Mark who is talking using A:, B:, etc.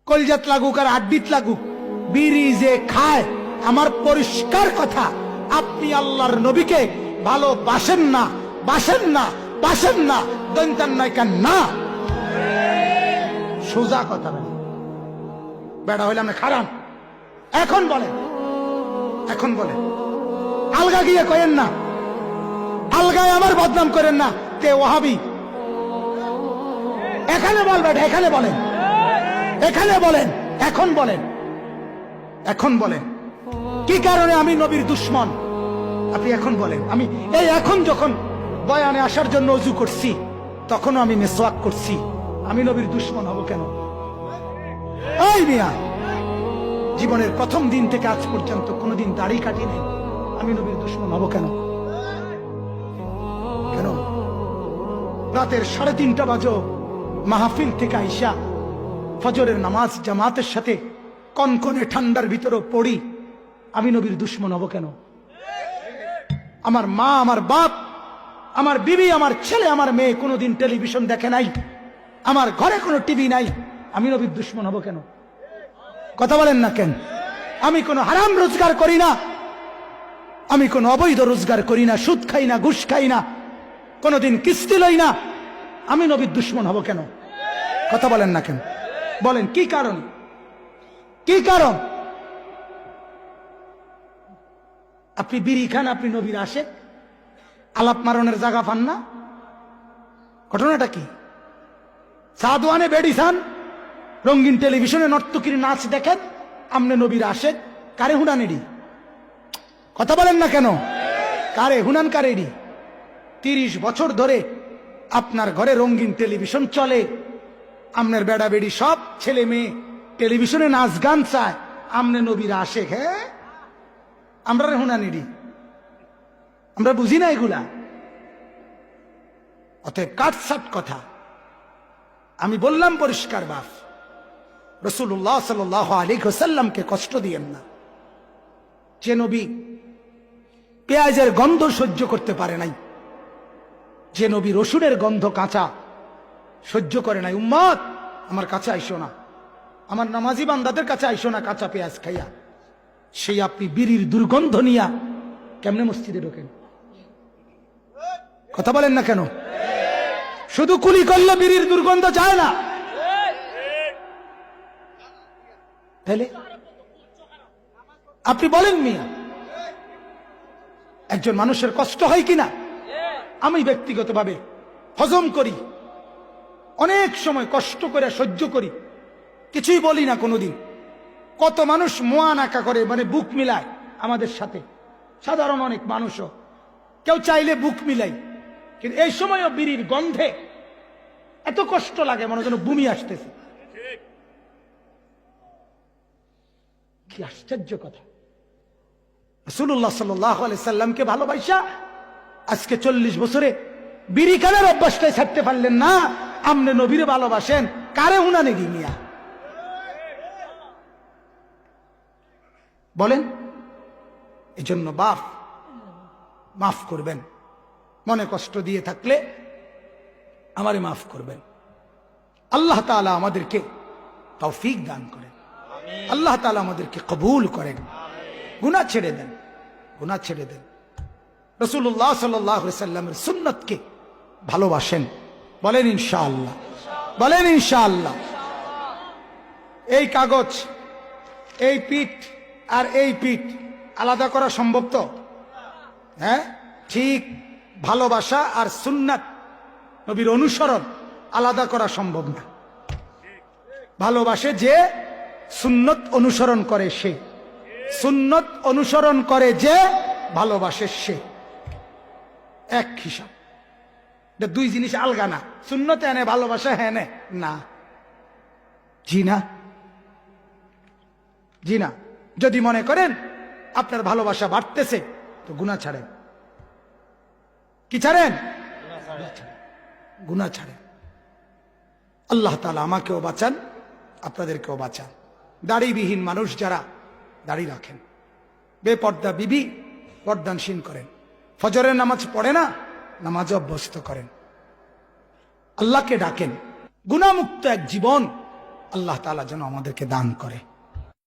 A: কলজাত লাগুক আর আড্ডিত লাগুক, বিড়ি যে খায়, আমার পরিষ্কার কথা, আপনি আল্লাহর নবীকে ভালোবাসেন না, বাসেন না, বাসেন না, দন্তান নয় কেন না, সোজা কথা বলেন। বেড়া হইলে আমরা খারাপ। এখন বলেন, এখন বলেন, আলগা গিয়ে কয়েন না, আলগায় আমার বদনাম করেন না, কে ওয়াহাবি। এখানে বলবেন, এখানে বলেন, এখানে বলেন, এখন বলেন, এখন বলেন কি কারণে আমি নবীর দুশ্মন, আপনি এখন বলেন। আমি এই এখন যখন বয়ানে আসার জন্য ওযু করছি, তখনও আমি মিসওয়াক করছি, আমি নবীর দুশ্মন হব কেন? এই মিয়া, জীবনের প্রথম দিন থেকে আজ পর্যন্ত কোনোদিন দাড়ি কাটি নেই, আমি নবীর দুশ্মন হব কেন? কেন? রাতের 3:30 বাজো মাহফিল থেকে আইসা ফজরের নামাজ জামাতের সাথে কনকনে ঠান্ডার ভিতরে পড়ি, আমি নবীর দুশ্মন হব কেন? আমার মা, আমার বাপ, আমার বিবি, আমার ছেলে, আমার মেয়ে কোনোদিন টেলিভিশন দেখে নাই, আমার ঘরে কোনো টিভি নাই, আমি নবীর দুশ্মন হব কেন? কথা বলেন না কেন? আমি কোনো হারাম রোজগার করি না, আমি কোনো অবৈধ রোজগার করি না, সুদ খাই না, ঘুষ খাই না, কোনোদিন কিস্তি লই না, আমি নবীর দুশ্মন হব কেন? কথা বলেন না কেন? বলেন কি কারণ? কি কারণ? আপনি বিড়ি খান, আপনি নবীর আশেক, আলাপ মারণের জায়গা পান না, ঘটনাটা কি? সাদওয়ানে বেড়ি খান, রঙিন টেলিভিশনে নর্তকীর নাচ দেখেন, আমনে নবীর আশেক, কারে হুনানেডি? কথা বলেন না কেন? কারে হুনান, কারেডি? 30 বছর ধরে আপনার ঘরে রঙিন টেলিভিশন চলে, আমনের বেড়া বেড়ি সব ছেলে মেয়ে টেলিভিশনে নাচ গান চায়, আমনে নবীর আশেক। হ্যাঁ, আমরা হুনানিডি, আমরা বুঝি না এগুলা। অতএব কাটসাট কথা আমি বললাম পরিষ্কার বাপ, রাসূলুল্লাহ সাল্লাল্লাহু আলাইহি ওয়াসাল্লামকে কষ্ট দিয়েন না। যে নবী পেঁয়াজের গন্ধ সহ্য করতে পারে নাই, যে নবী রসুনের গন্ধ কাঁচা সহ্য করে নাই, উম্মত আমার কাছে আইসো না, আমার নামাজি বান্দাদের কাছে আইসো না কাঁচা পেঁয়াজ খাইয়া, সেই আপনি বিড়ির দুর্গন্ধ নিয়া কেমনে মসজিদে ঢোকেন? কথা বলেন না কেন? শুধু কুলি করলে বিড়ির দুর্গন্ধ যায় না, তাহলে আপনি বলেন মিয়া, একজন মানুষের কষ্ট হয় কিনা? আমি ব্যক্তিগতভাবে হজম করি, অনেক সময় কষ্ট করে সহ্য করি, কিছুই বলি না কোনোদিন। কত মানুষ মোয়া নাকা করে, মানে বুক মিলায় আমাদের সাথে, সাধারণ অনেক মানুষও, কেউ চাইলে বুক মিলাই, কিন্তু এই সময়ও বিড়ির গন্ধে এত কষ্ট লাগে, মনে যেন বমি আসতেছে। কি আশ্চর্য কথা! রাসূলুল্লাহ সাল্লাল্লাহু আলাইহি সাল্লামকে ভালোবাসা আজকে 40 বছরে বিড়ি খানের অভ্যাসটাই ছাড়তে পারলেন না, আমনে নবীরে ভালোবাসেন, কারে হুনানি দিমিয়া? বলেন। এই জন্য বাপ মাফ করবেন, মনে কষ্ট দিয়ে থাকলে আমারে মাফ করবেন। আল্লাহ তাআলা আমাদেরকে তৌফিক দান করেন, আল্লাহ তাআলা আমাদেরকে কবুল করেন, গুনাহ ছেড়ে দেন, গুনাহ ছেড়ে দেন। রাসূলুল্লাহ সাল্লাল্লাহু আলাইহি সাল্লামের সুন্নতকে ভালোবাসেন, বলেন ইনশাআল্লাহ, বলেন ইনশাআল্লাহ। এই কাগজ, এই পিঠ আর এই পিঠ আলাদা করা সম্ভব তো? হ্যাঁ, ঠিক ভালোবাসা আর সুন্নাত নবীর অনুসরণ আলাদা করা সম্ভব না। ভালোবাসে যে, সুন্নত অনুসরণ করে সে, সুন্নত অনুসরণ করে যে, ভালোবাসে সে, এক হিসাব। দুই জিনিস আলগা না, সুন্নতে এনে ভালোবাসা হ্যাঁ না, জি না, জি না। যদি মনে করেন আপনার ভালোবাসা বাড়তেছে, তো গুনাহ ছাড়েন। কি ছাড়েন? গুনাহ ছাড়েন। আল্লাহ তাআলা আমাকেও বাঁচান, আপনাদেরকেও বাঁচান। দাড়িবিহীন মানুষ যারা দাড়ি রাখেন, বেপর্দা বিবি পর্দানসীন করেন, ফজরের নামাজ পড়ে না, নামাজ অভ্যস্ত করেন, আল্লাহকে ডাকেন, গুনাহমুক্ত এক জীবন আল্লাহ তাআলা যেন আমাদেরকে দান করে।